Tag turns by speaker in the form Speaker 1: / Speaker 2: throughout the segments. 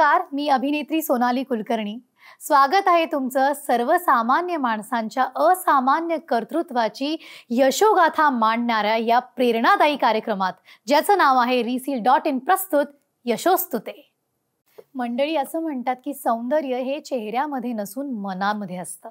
Speaker 1: नमस्कार, मी अभिनेत्री सोनाली कुलकर्णी। स्वागत आहे तुमचं सर्वसामान्य माणसांच्या असामान्य कर्तृत्वाची यशोगाथा मांडणाऱ्या या प्रेरणादायी कार्यक्रमात, ज्याचं नाव आहे reseal.in प्रस्तुत यशोस्तुते। मंडळी, असं म्हणतात की सौंदर्य हे चेहऱ्यामध्ये नसून मनामध्ये असतं,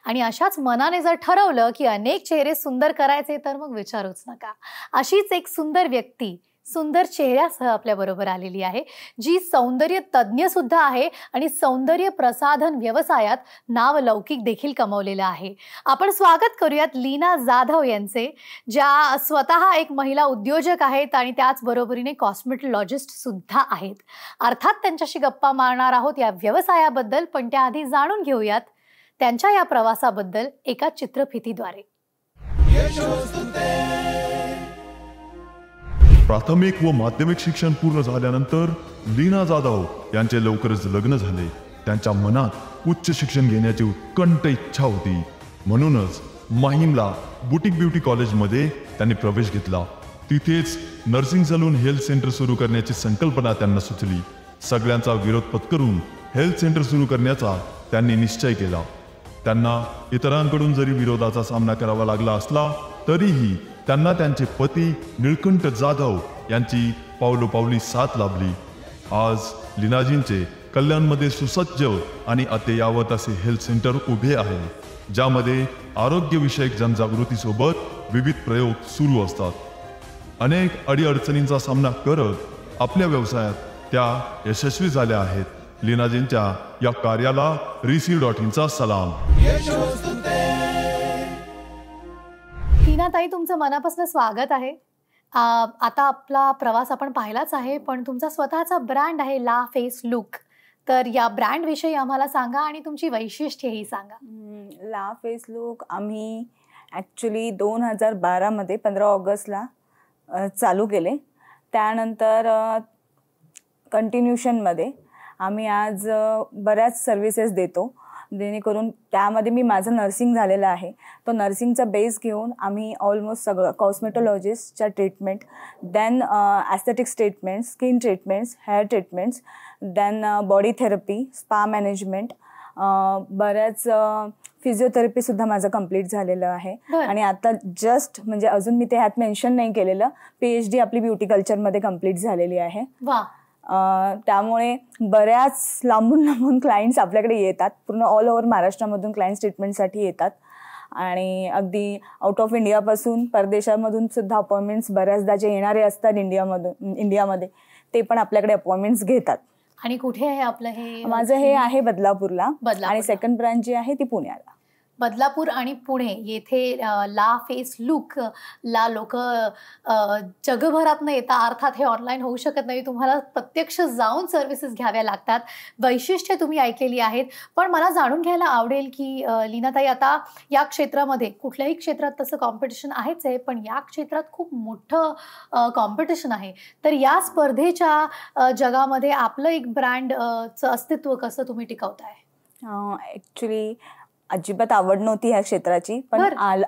Speaker 1: आणि अशाच मनाने जर ठरवलं की अनेक चेहरे सुंदर करायचे तर मग विचारूच नका। अशीच एक सुंदर व्यक्ती सुंदर चेहऱ्यासह आपल्या बरोबर आलेली आहे, जी सौंदर्य तज्ञ सुद्धा आहे आणि सौंदर्य प्रसाधन व्यवसायात नावलौकिक देखील कमवलेलं आहे। आपण स्वागत करूयात लीना जाधव यांचे, ज्या स्वतः एक महिला उद्योजक आहेत आणि त्याच बरोबरीने कॉस्मेटॉलॉजिस्ट सुद्धा आहेत। अर्थात त्यांच्याशी गप्पा मारणार आहोत या व्यवसायाबद्दल, पण त्याआधी जाणून घेऊयात त्यांच्या या प्रवासाबद्दल एका चित्रफितीद्वारे।
Speaker 2: प्राथमिक व माध्यमिक शिक्षण पूर्ण झाल्यानंतर लीना जाधव यांचे लवकरच लग्न झाले। त्यांच्या मनात उच्च शिक्षण घेण्याची उत्कंठ इच्छा होती, म्हणूनच माहीमला बुटीक ब्युटी कॉलेजमध्ये त्यांनी प्रवेश घेतला। तिथेच नर्सिंग सलून हेल्थ सेंटर सुरू करण्याची संकल्पना त्यांना सुचली। सगळ्यांचा विरोध पत्करून हेल्थ सेंटर सुरू करण्याचा त्यांनी निश्चय केला। त्यांना इतरांकडून जरी विरोधाचा सामना करावा लागला असला तरीही त्यांना त्यांचे पती निळकंठ जाधव यांची पावलोपावली साथ लाभली। आज लीनाजींचे कल्याणमध्ये सुसज्ज आणि अद्ययावत असे हेल्थ सेंटर उभे आहे, ज्यामध्ये आरोग्यविषयक जनजागृतीसोबत विविध प्रयोग सुरू असतात। अनेक अडीअडचणींचा सामना करत आपल्या व्यवसायात त्या यशस्वी झाल्या आहेत। लीनाजींच्या या कार्याला reseal.inचा सलाम।
Speaker 1: लीनाताई, तुमचं मनापासून स्वागत आहे। आता आपला प्रवास आपण पाहिलाच आहे, पण तुमचा स्वतःचा ब्रँड आहे ला फेस लुक, तर या ब्रँड विषयी आम्हाला सांगा आणि तुमची वैशिष्ट्येही सांगा।
Speaker 3: ला फेस लुक आम्ही ॲक्च्युली 2012 मध्ये 15 ऑगस्टला चालू केले। त्यानंतर कंटिन्यूशनमध्ये आम्ही आज बऱ्याच सर्व्हिसेस देतो, जेणेकरून त्यामध्ये मी माझं नर्सिंग झालेलं आहे, तो नर्सिंगचा बेस घेऊन आम्ही ऑलमोस्ट सगळं कॉस्मेटॉलॉजिस्टच्या treatment, then aesthetics treatments, skin treatments, hair treatments, then body therapy, spa management, बऱ्याच फिजिओथेरपीसुद्धा माझं कंप्लीट झालेलं आहे। आणि आता जस्ट म्हणजे अजून मी ते ह्यात मेन्शन नाही केलेलं, PhD आपली ब्युटी कल्चरमध्ये कंप्लीट झालेली आहे। त्यामुळे बऱ्याच लांबून क्लायंट्स आपल्याकडे येतात, पूर्ण ऑल ओव्हर महाराष्ट्रामधून क्लायंट्स ट्रीटमेंटसाठी येतात, आणि अगदी आउट ऑफ इंडियापासून परदेशामधून सुद्धा अपॉइंटमेंट्स बऱ्याचदा जे येणारे असतात इंडियामध्ये ते पण आपल्याकडे अपॉइंटमेंट्स घेतात।
Speaker 1: आणि कुठे आहे आपलं हे?
Speaker 3: माझं हे आहे बदलापूरला, आणि सेकंड ब्रांच जी आहे ती पुण्याला।
Speaker 1: बदलापूर आणि पुणे येथे ला फेस लुक ला लोक जगभरातनं येतात। अर्थात हे ऑनलाईन होऊ शकत नाही, तुम्हाला प्रत्यक्ष जाऊन सर्व्हिसेस घ्याव्या लागतात। वैशिष्ट्ये तुम्ही ऐकलेली आहेत, पण मला जाणून घ्यायला आवडेल की लीनाताई, आता या क्षेत्रामध्ये कुठल्याही क्षेत्रात तसं कॉम्पिटिशन आहेच आहे, पण या क्षेत्रात खूप मोठं कॉम्पिटिशन आहे, तर या स्पर्धेच्या जगामध्ये आपलं एक ब्रँडचं अस्तित्व कसं तुम्ही टिकवताय?
Speaker 3: ॲक्च्युली अजिबात आवड नव्हती ह्या क्षेत्राची, पण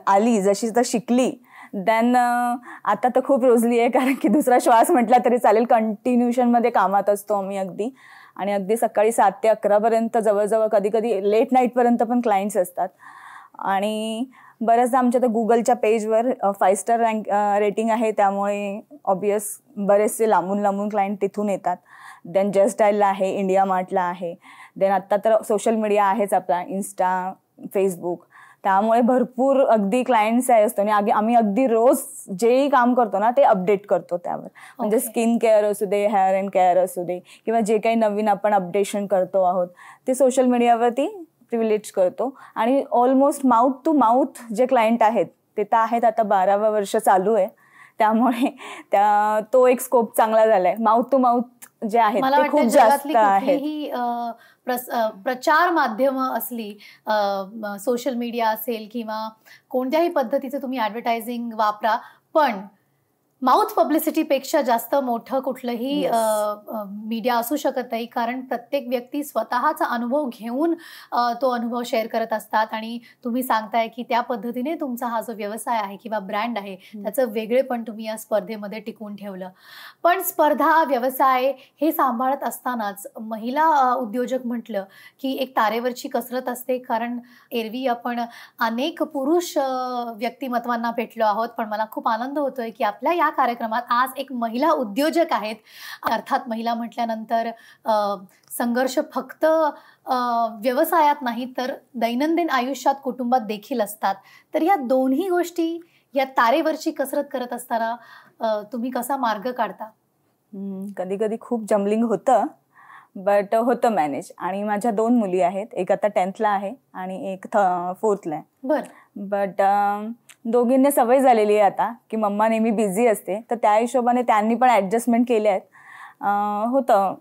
Speaker 3: आली जशी तर शिकली। देन आता तर खूप रोजली आहे, कारण की दुसरा श्वास म्हटला तरी चालेल। कंटिन्यूशनमध्ये कामात असतो आम्ही अगदी, आणि अगदी सकाळी 7 ते 11 पर्यंत, जवळजवळ कधी कधी लेट नाईटपर्यंत पण क्लायंट्स असतात। आणि बऱ्याचदा आमच्या तर गुगलच्या पेजवर 5 स्टार रेटिंग आहे, त्यामुळे ऑब्वियस बरेचसे लांबून क्लायंट तिथून येतात। देन जस्ट स्टाईलला आहे, इंडिया मार्टला आहे, देन आत्ता तर सोशल मीडिया आहेच आपला, इन्स्टा, फेसबुक, त्यामुळे भरपूर अगदी क्लायंट्स आहे असतो। आणि आम्ही अगदी रोज जेही काम करतो ना ते अपडेट करतो त्यावर, म्हणजे स्किन केअर असू दे, हेअर अँड केअर असू दे, किंवा जे काही नवीन आपण अपडेशन करतो आहोत ते सोशल मीडियावरती प्रिव्हिलेज करतो। आणि ऑलमोस्ट माउथ टू माउथ जे क्लायंट आहेत ते तर आहेत, आता 12वं वर्ष चालू आहे, त्यामुळे तो एक स्कोप चांगला झालाय। माउथ टू माउथ जे आहेत ते खूप जास्त आहेत।
Speaker 1: प्रचार माध्यम असली, सोशल मीडिया असेल किंवा कोणत्याही पद्धतीचं तुम्ही ॲडव्हर्टायझिंग वापरा, पण माउथ पब्लिसिटीपेक्षा जास्त मोठं कुठलंही
Speaker 3: Yes.
Speaker 1: मीडिया असू शकत नाही, कारण प्रत्येक व्यक्ती स्वतःचा अनुभव घेऊन तो अनुभव शेअर करत असतात. आणि तुम्ही सांगताय की त्या पद्धतीने तुमचा हा जो व्यवसाय आहे किंवा ब्रँड आहे त्याचं वेगळेपण तुम्ही या स्पर्धेमध्ये टिकवून ठेवलं. पण स्पर्धा व्यवसाय हे सांभाळत असतानाच महिला उद्योजक म्हटलं की एक तारेवरची कसरत असते, कारण एरवी आपण अनेक पुरुष व्यक्तिमत्वांना भेटलो आहोत, पण मला खूप आनंद होतोय की आपल्या या कार्यक्रमात आज एक महिला उद्योजक आहेत. अर्थात महिला म्हटल्यानंतर संघर्ष फक्त व्यवसायात नाही तर दैनंदिन आयुष्यात कुटुंबात देखील असतात. तर या दोन्ही गोष्टी, या तारेवरची कसरत करत असताना तुम्ही कसा मार्ग काढता?
Speaker 3: कधी कधी खूप जम्बलिंग होतं, बट होतं मॅनेज. आणि माझ्या 2 मुली आहेत, एक आता 10th आहे आणि एक 4th आहे.
Speaker 1: बरं.
Speaker 3: बट दोघींना सवय झालेली आहे आता की मम्मा नेहमी बिझी असते, तर त्या हिशोबाने त्यांनी पण ॲडजस्टमेंट केले आहेत. होतं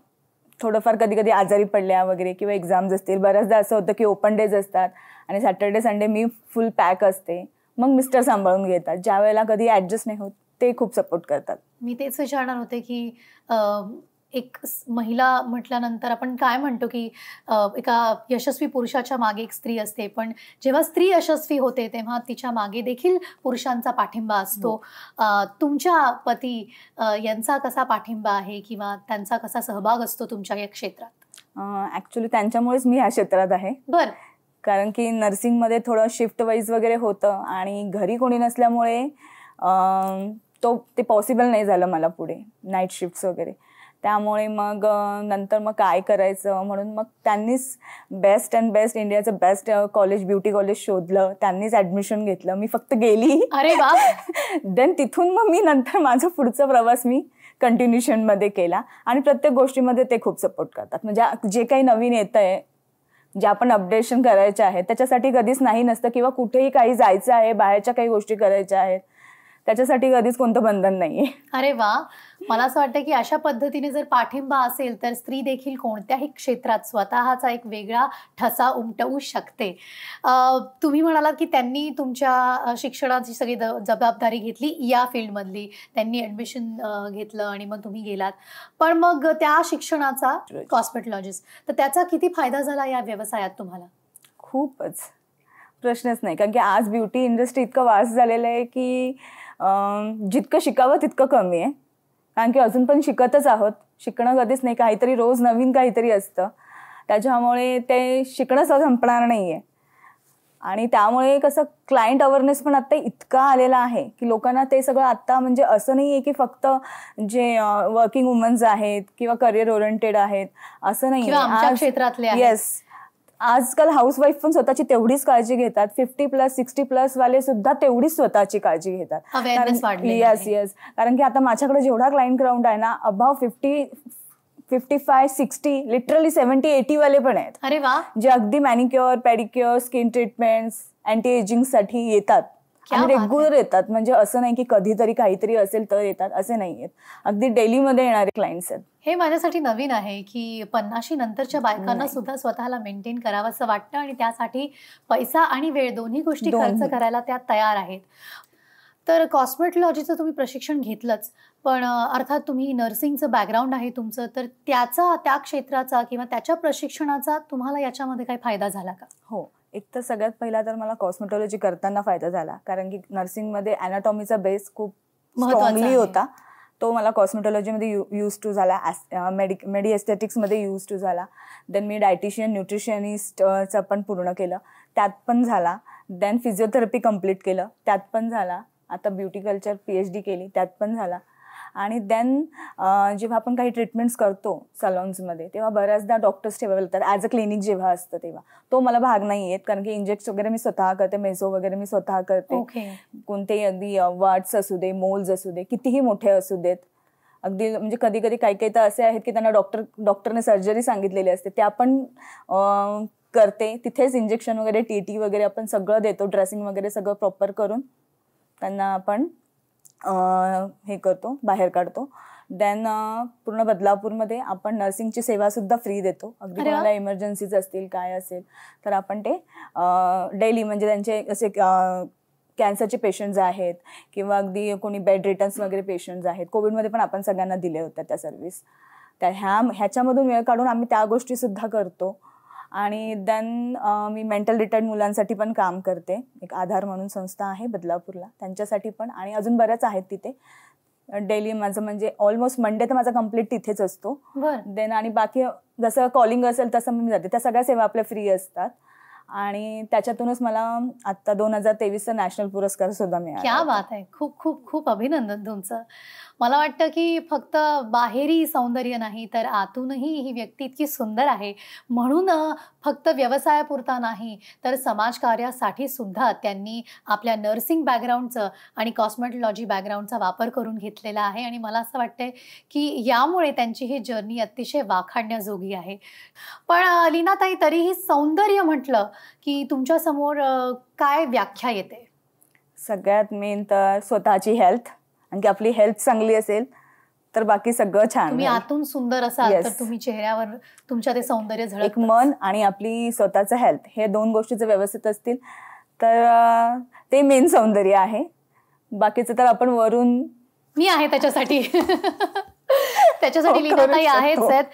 Speaker 3: थोडंफार कधी कधी आजारी पडल्या वगैरे किंवा एक्झाम्स असतील. बऱ्याचदा असं होतं की ओपन डेज असतात आणि सॅटर्डे संडे मी फुल पॅक असते, मग मिस्टर सांभाळून घेतात. ज्या वेळेला कधी ॲडजस्ट नाही होत ते खूप सपोर्ट करतात.
Speaker 1: मी तेच विचारणार होते की एक महिला म्हटल्यानंतर आपण काय म्हणतो की एका यशस्वी पुरुषाच्या मागे एक स्त्री असते, पण जेव्हा स्त्री यशस्वी होते तेव्हा तिच्या मागे देखील पुरुषांचा पाठिंबा असतो. तुमच्या पती यांचा कसा पाठिंबा आहे किंवा त्यांचा कसा सहभाग असतो तुमच्या या क्षेत्रात?
Speaker 3: ॲक्च्युली त्यांच्यामुळेच मी ह्या क्षेत्रात आहे.
Speaker 1: बरं.
Speaker 3: कारण की नर्सिंगमध्ये थोडं शिफ्ट वाईज वगैरे होतं आणि घरी कोणी नसल्यामुळे ते पॉसिबल नाही झालं मला पुढे, नाईट शिफ्ट्स वगैरे. त्यामुळे मग नंतर मग काय करायचं म्हणून मग त्यांनीच बेस्ट इंडियाचं बेस्ट कॉलेज, ब्युटी कॉलेज शोधलं. त्यांनीच ॲडमिशन घेतलं. मी फक्त गेली.
Speaker 1: अरे वा.
Speaker 3: देन तिथून मग मी नंतर माझा पुढचा प्रवास मी कंटिन्युएशनमध्ये केला. आणि प्रत्येक गोष्टीमध्ये ते खूप सपोर्ट करतात. म्हणजे जे काही नवीन येतं आहे, जे आपण अपडेशन करायचे आहे त्याच्यासाठी कधीच नाही नसतं, किंवा कुठेही काही जायचं आहे, बाहेरच्या काही गोष्टी करायच्या आहेत, त्याच्यासाठी कधीच कोणतं बंधन नाहीये.
Speaker 1: अरे वा. मला असं वाटतं की अशा पद्धतीने जर पाठिंबा असेल तर स्त्री देखील कोणत्याही क्षेत्रात स्वतःचा एक वेगळा ठसा उमटवू शकते. तुम्ही म्हणालात की त्यांनी तुमच्या शिक्षणाची सगळी जबाबदारी घेतली या फील्डमधली, त्यांनी ॲडमिशन घेतलं आणि मग तुम्ही गेलात. पण मग त्या शिक्षणाचा कॉस्मेटॉलॉजिस्ट, तर त्याचा किती फायदा झाला या व्यवसायात तुम्हाला?
Speaker 3: खूपच, प्रश्नच नाही. कारण की आज ब्युटी इंडस्ट्री इतकं वास्ट झालेलं आहे की जितकं शिकावं तितकं कमी आहे. कारण की अजून पण शिकतच आहोत. शिकणं कधीच नाही, काहीतरी रोज नवीन काहीतरी असतं. त्याच्यामुळे ते शिकणं संपणार नाही आहे. आणि त्यामुळे कसं क्लायंट अवेअरनेस पण आत्ता इतका आलेला आहे की लोकांना ते सगळं आत्ता, म्हणजे असं नाही आहे की फक्त जे वर्किंग वुमन्स आहेत किंवा करिअर ओरिएंटेड आहेत असं नाही
Speaker 1: आहे क्षेत्रातले.
Speaker 3: येस, आजकाल हाऊसवाईफ पण स्वतःची तेवढीच काळजी घेतात. 50+ 60+ वाले सुद्धा तेवढीच स्वतःची काळजी घेतात. येस. कारण की आता माझ्याकडे जेवढा क्लायंट ग्राउंड आहे ना, अबाव 55, 60, लिटरली 70, 80 वाले पण आहेत.
Speaker 1: अरे वा.
Speaker 3: जे अगदी manicure, pedicure, skin treatments, anti ageing साठी येतात आणि रेग्युलर येतात. म्हणजे असं नाही की कधीतरी काहीतरी असेल तर येतात, असे नाही आहेत. अगदी डेलीमध्ये येणारे क्लायंट्स आहेत.
Speaker 1: हे माझ्यासाठी नवीन आहे की 50 नंतरच्या बायकांना सुद्धा स्वतःला मेंटेन करावं असं वाटतं आणि त्यासाठी पैसा आणि वेळ दोन्ही गोष्टी खर्च करायला त्या तयार आहेत. तर कॉस्मेटॉलॉजीचं तुम्ही प्रशिक्षण घेतलंच, पण अर्थात तुम्ही नर्सिंगचं बॅकग्राऊंड आहे तुमचं, तर त्या क्षेत्राचा किंवा त्याच्या प्रशिक्षणाचा तुम्हाला याच्यामध्ये काही फायदा झाला का?
Speaker 3: हो, एक तर सगळ्यात पहिला तर मला कॉस्मेटॉलॉजी करताना फायदा झाला. कारण की नर्सिंगमध्ये अॅनाटॉमीचा बेस खूप स्ट्रॉंगली होता. तो मला कॉस्मेटॉलॉजीमध्ये यूज टू झाला, मेडी एस्थेटिक्समध्ये यूज टू झाला. देन मी डायटिशियन, न्यूट्रिशनिस्टचं पण पूर्ण केलं, त्यात पण झाला. देन फिजिओथेरपी कम्प्लीट केलं, त्यात पण झाला. आता ब्युटी कल्चर PhD केली, त्यात पण झाला. आणि देन जेव्हा आपण काही ट्रीटमेंट्स करतो सलॉन्समध्ये, तेव्हा बऱ्याचदा डॉक्टर्स ठेवावे लागतात. ॲज अ क्लिनिक जेव्हा असतं तेव्हा तो मला भाग नाही येत. कारण की इंजेक्ट वगैरे मी स्वतः करते, मेसो वगैरे मी स्वतः करते. कोणतेही अगदी वार्ड्स असू दे, मोल्स असू दे, कितीही मोठे असू देत, अगदी म्हणजे कधी कधी काही तर असे आहेत की त्यांना डॉक्टरने सर्जरी सांगितलेली असते, ते आपण करते. तिथेच इंजेक्शन वगैरे, TT वगैरे आपण सगळं देतो. ड्रेसिंग वगैरे सगळं प्रॉपर करून त्यांना आपण हे करतो, बाहेर काढतो. देन पूर्ण बदलापूरमध्ये आपण नर्सिंगची सेवा सुद्धा फ्री देतो. अगदी कोणाला इमर्जन्सीज असतील, काय असेल तर आपण ते डेली, म्हणजे त्यांचे असे कॅन्सरचे पेशंट्स आहेत किंवा अगदी कोणी बेड रिटर्न्स वगैरे पेशंट्स आहेत. कोविडमध्ये पण आपण सगळ्यांना दिल्या होत्या त्या सर्व्हिस. त्या ह्याच्यामधून वेळ काढून आम्ही त्या गोष्टीसुद्धा करतो. आणि देन मी मेंटल रिटायर्ड मुलांसाठी पण काम करते. एक आधार म्हणून संस्था आहे बदलापूरला, त्यांच्यासाठी पण, आणि अजून बऱ्याच आहेत तिथे. डेली माझं म्हणजे ऑलमोस्ट मंडे तर माझा कम्प्लीट तिथेच असतो. देन आणि बाकी जसं कॉलिंग असेल तसं मी जाते. त्या सगळ्या सेवा आपल्या फ्री असतात. आणि त्याच्यातूनच मला आता 2023चा नॅशनल पुरस्कार सुद्धा मिळाला.
Speaker 1: क्या बात आहे. खूप खूप खूप अभिनंदन तुमचं. मला वाटतं की फक्त बाहेरी सौंदर्य नाही तर आतूनही ही व्यक्ती इतकी सुंदर आहे म्हणून फक्त व्यवसायापुरता नाही तर समाजकार्यासाठी सुद्धा त्यांनी आपल्या नर्सिंग बॅकग्राऊंडचं आणि कॉस्मेटॉलॉजी बॅकग्राऊंडचा वापर करून घेतलेला आहे. आणि मला असं वाटतंय की यामुळे त्यांची ही जर्नी अतिशय वाखाणण्याजोगी आहे. पण लीनाताई, तरीही सौंदर्य म्हटलं की तुमच्यासमोर काय व्याख्या येते?
Speaker 3: सगळ्यात मेन तर स्वतःची हेल्थ. आणखी आपली हेल्थ चांगली असेल तर बाकी सगळं छान.
Speaker 1: तुम्ही आतून सुंदर असाल तर तुम्ही चेहऱ्यावर तुमच्या ते सौंदर्य झळकतं.
Speaker 3: एक मन आणि आपली स्वतःचं हेल्थ, हे 2 गोष्टी जर व्यवस्थित असतील तर ते मेन सौंदर्य आहे. बाकीचं तर आपण वरून,
Speaker 1: मी आहे त्याच्यासाठी त्याच्यासाठी लीनाताई आहेच आहेत.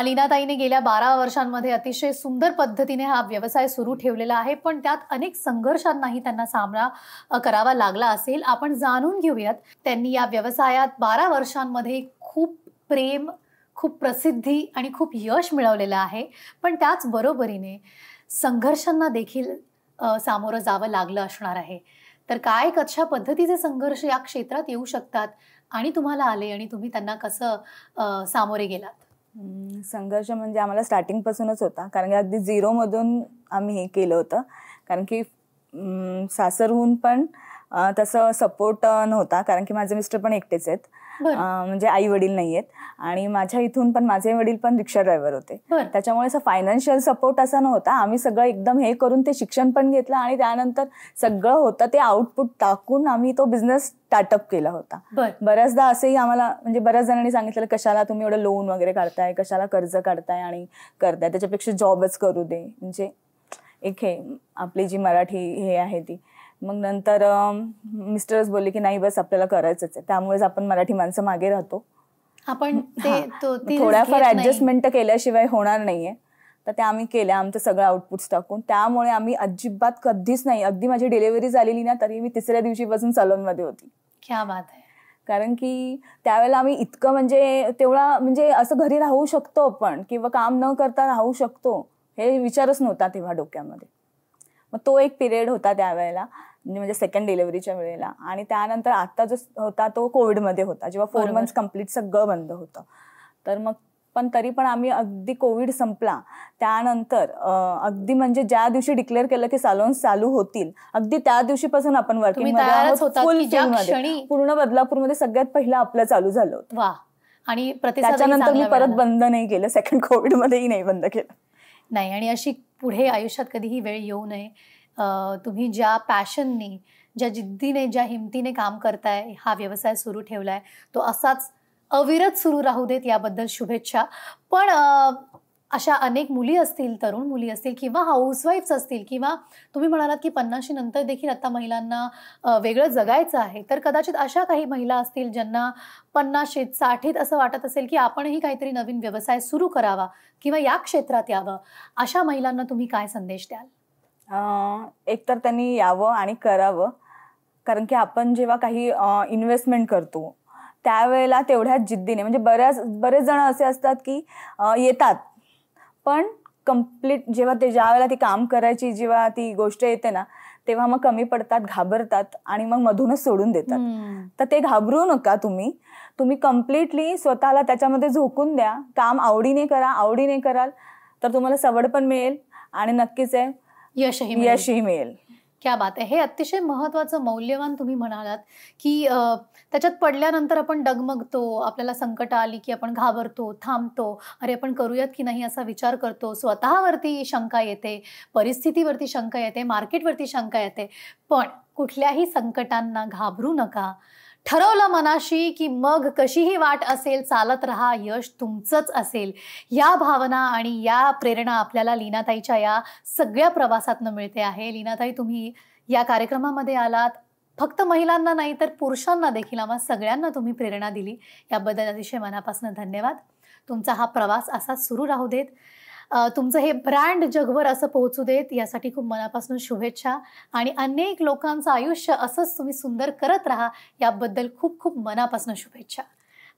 Speaker 1: लीनाताईने गेल्या 12 वर्षांमध्ये अतिशय सुंदर पद्धतीने हा व्यवसाय सुरू ठेवलेला आहे. पण त्यात अनेक संघर्षांनाही त्यांना सामना करावा लागला असेल. आपण जाणून घेऊयात. त्यांनी या व्यवसायात 12 वर्षांमध्ये खूप प्रेम, खूप प्रसिद्धी आणि खूप यश मिळवलेलं आहे. पण त्याच बरोबरीने संघर्षांना देखील सामोरं जावं लागलं असणार आहे. तर काय कशा पद्धतीचे संघर्ष या क्षेत्रात येऊ शकतात आणि तुम्हाला आले आणि तुम्ही त्यांना कसं सामोरे गेलात?
Speaker 3: संघर्ष म्हणजे आम्हाला स्टार्टिंगपासूनच होता. कारण की अगदी 0मधून आम्ही हे केलं होतं. कारण की सासरहून पण तसं सपोर्ट नव्हता. कारण की माझे मिस्टर पण एकटेच आहेत, म्हणजे आई वडील नाही आहेत. आणि माझ्या इथून पण माझे वडील पण रिक्षा ड्रायव्हर होते. त्याच्यामुळे असं फायनान्शियल सपोर्ट असा नव्हता. आम्ही सगळं एकदम हे करून ते शिक्षण पण घेतलं आणि त्यानंतर सगळं होतं ते आउटपुट टाकून आम्ही तो बिझनेस स्टार्टअप केला होता. बऱ्याचदा असंही आम्हाला म्हणजे बऱ्याच जणांनी सांगितलेलं, कशाला तुम्ही एवढं लोन वगैरे काढताय, कशाला कर्ज काढताय आणि करताय, त्याच्यापेक्षा जॉबच करू दे. म्हणजे एक हे आपली जी मराठी हे आहे ती. मग नंतर मिस्टरच बोलले की नाही बस आपल्याला करायचंच आहे. त्यामुळेच आपण मराठी माणसं मागे राहतो.
Speaker 1: आपण
Speaker 3: थोड्याफार ऍडजस्टमेंट केल्याशिवाय होणार नाहीये. तर त्या आम्ही केल्या आमचं सगळं आउटपुट्स टाकून. त्यामुळे आम्ही अजिबात कधीच नाही, अगदी माझी डिलिव्हरी झालेली ना तरी मी 3ऱ्या दिवशीपासून सलूनमध्ये होती.
Speaker 1: क्या बात आहे.
Speaker 3: कारण की त्यावेळेला आम्ही इतकं म्हणजे तेवढा म्हणजे असं घरी राहू शकतो आपण किंवा काम न करता राहू शकतो हे विचारच नव्हता तेव्हा डोक्यामध्ये. मग तो एक पिरियड होता त्यावेळेला, म्हणजे 2nd डिलिव्हरीच्या वेळेला. आणि त्यानंतर आता जो होता तो कोविडमध्ये होता, जेव्हा 4 मंथ्स कम्प्लीट सगळं बंद होतं. तर मग पण तरी पण आम्ही अगदी कोविड संपला त्यानंतर अगदी म्हणजे ज्या दिवशी डिक्लेअर केलं की सॅलॉन्स चालू होतील अगदी त्या दिवशीपासून आपण वर्किंग मध्ये आहोत. फुल फील्डमध्ये पूर्ण बदलापूरमध्ये सगळ्यात पहिलं आपलं चालू झालं होतं.
Speaker 1: आणि
Speaker 3: त्याच्यानंतर मी परत बंद नाही केलं. 2nd कोविडमध्येही नाही बंद केलं.
Speaker 1: नाही, आणि अशी पुढे आयुष्यात कधीही वेळ येऊ नये. तुम्ही ज्या पॅशननी, ज्या जिद्दीने, ज्या हिमतीने काम करताय, हा व्यवसाय सुरू ठेवलाय, तो असाच अविरत सुरू राहू देत, याबद्दल शुभेच्छा. पण अशा अनेक मुली असतील, तरुण मुली असतील किंवा हाऊसवाईफ्स असतील, किंवा तुम्ही म्हणालात की 50शी नंतर देखील आता महिलांना वेगळं जगायचं आहे, तर कदाचित अशा काही महिला असतील ज्यांना 50शीत 60ीत असं वाटत असेल की आपणही काहीतरी नवीन व्यवसाय सुरू करावा किंवा या क्षेत्रात यावं. अशा महिलांना तुम्ही काय संदेश द्याल?
Speaker 3: एकतर त्यांनी यावं आणि करावं. कारण की आपण जेव्हा काही इन्व्हेस्टमेंट करतो त्यावेळेला तेवढ्याच जिद्दीने, म्हणजे बरेच जण असे असतात की येतात पण कम्प्लीट जेव्हा ज्या वेळेला ती काम करायची जेव्हा ती गोष्ट येते ना तेव्हा मग कमी पडतात, घाबरतात आणि मग मधूनच सोडून देतात. तर ते घाबरू नका. तुम्ही कम्प्लिटली स्वतःला त्याच्यामध्ये झोकून द्या. काम आवडीने करा. आवडीने कराल तर तुम्हाला सवड पण मिळेल आणि नक्कीच आहे यशही मिळेल.
Speaker 1: क्या बात आहे. हे अतिशय महत्त्वाचं मौल्यवान तुम्ही म्हणालात की त्याच्यात पडल्यानंतर आपण डगमगतो, आपल्याला संकट आली की आपण घाबरतो, थांबतो, अरे आपण करूयात की नाही असा विचार करतो, स्वतःवरती शंका येते, परिस्थितीवरती शंका येते, मार्केटवरती शंका येते. पण कुठल्याही संकटांना घाबरू नका. ठरवलं मनाशी की मग कशीही वाट असेल चालत राहा, यश तुमचंच असेल. या भावना आणि या प्रेरणा आपल्याला लीनाताईच्या या सगळ्या प्रवासातनं मिळते आहे. लीनाताई, तुम्ही या कार्यक्रमामध्ये आलात, फक्त महिलांना नाही तर पुरुषांना देखील, आम्हा सगळ्यांना तुम्ही प्रेरणा दिली, याबद्दल अतिशय मनापासून धन्यवाद. तुमचा हा प्रवास असाच सुरू राहू देत. तुमचं हे ब्रँड जगभर असं पोहोचू देत, यासाठी खूप मनापासून शुभेच्छा. आणि अनेक लोकांचं आयुष्य असंच तुम्ही सुंदर करत राहा, याबद्दल खूप खूप मनापासून शुभेच्छा.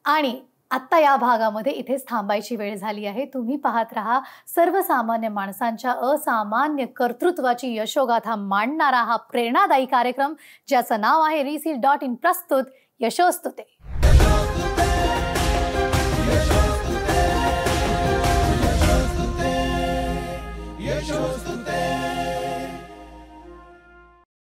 Speaker 1: आणि आत्ता या भागामध्ये इथेच थांबायची वेळ झाली आहे. तुम्ही पाहत राहा सर्वसामान्य माणसांच्या असामान्य कर्तृत्वाची यशोगाथा मांडणारा हा प्रेरणादायी कार्यक्रम, ज्याचं नाव आहे reseal.in प्रस्तुत यशोस्तुते.